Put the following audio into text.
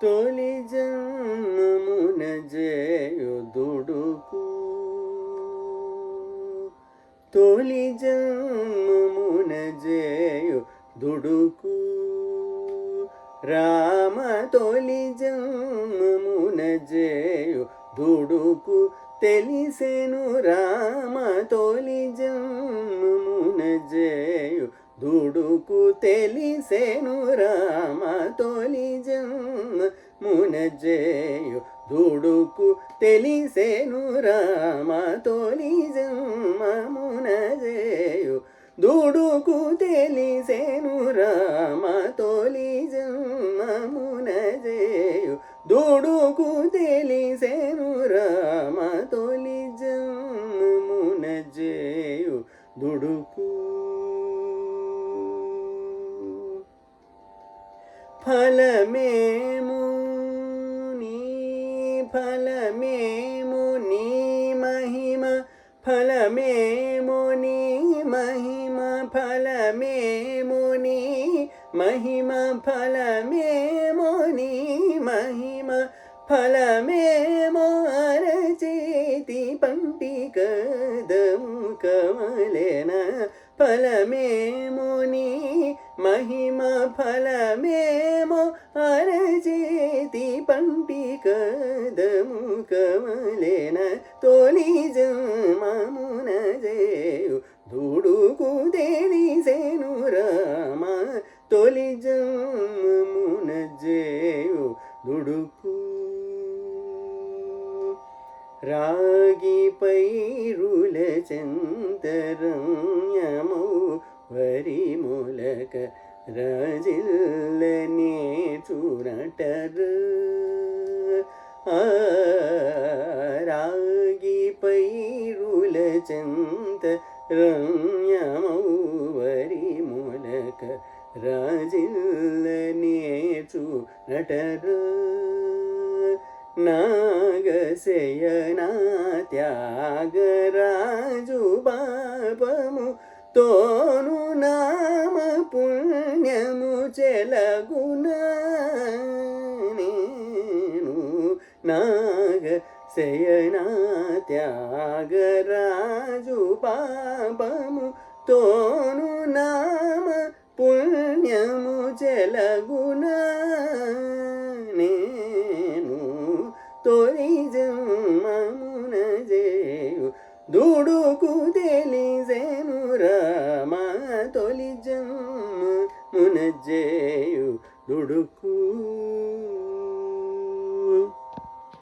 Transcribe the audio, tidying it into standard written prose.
తొలి జన్మమున జేయు దుడుకు తొలి జన్మమున జేయు దుడుకు రామ తొలి జన్మమున జేయు దుడుకు తెలిసెను రామ తొలి జన్మమున జేయు దుడుకు తెలిసెను రామ తొలి జన్మమున జేయు దుడుకు తెలిసెను రామ తొలి జన్మమున జేయు దుడుకు తెలిసెను రామ తొలి జన్మమున జేయు దుడుకు తెలిసెను రామ తొలి జన్మమున జేయు దుడుకు ఫలమేము నీ ఫలమేము నీ మహిమ ఫలమేము నీ మహిమ ఫలమేము నీ మహిమ ఫలమేము నీ మహిమ ఫలమేమో అరచేతి పంటి కదము కమలేన ఫలమేమో నీ మహిమ ఫలమేమో అరచేతి పంటి కదము కమలేన తొలి జన్మమున జేయు దుడుకు తెలిసెను రామ తొలి జన్మమున జేయు దుడుకు రాగి పైరుల చందరమ్యమౌ వరి మూలక రాజిల్ల నేర్చునటరు రాగి పైరుల చందరమ్యమౌ వరి మూలక రాజిల్ల నేర్చునటరు నాగశయనా త్యాగరాజు పాపము తోను నామ పుణ్యము చెలగునా నేను నాగశయనా త్యాగరాజు పాపము తోను నామ పుణ్యము చెలగునా తొలి జన్మమున జేయు దుడుకు తెలిసెను రామ తొలి జన్మమున జేయు దుడుకు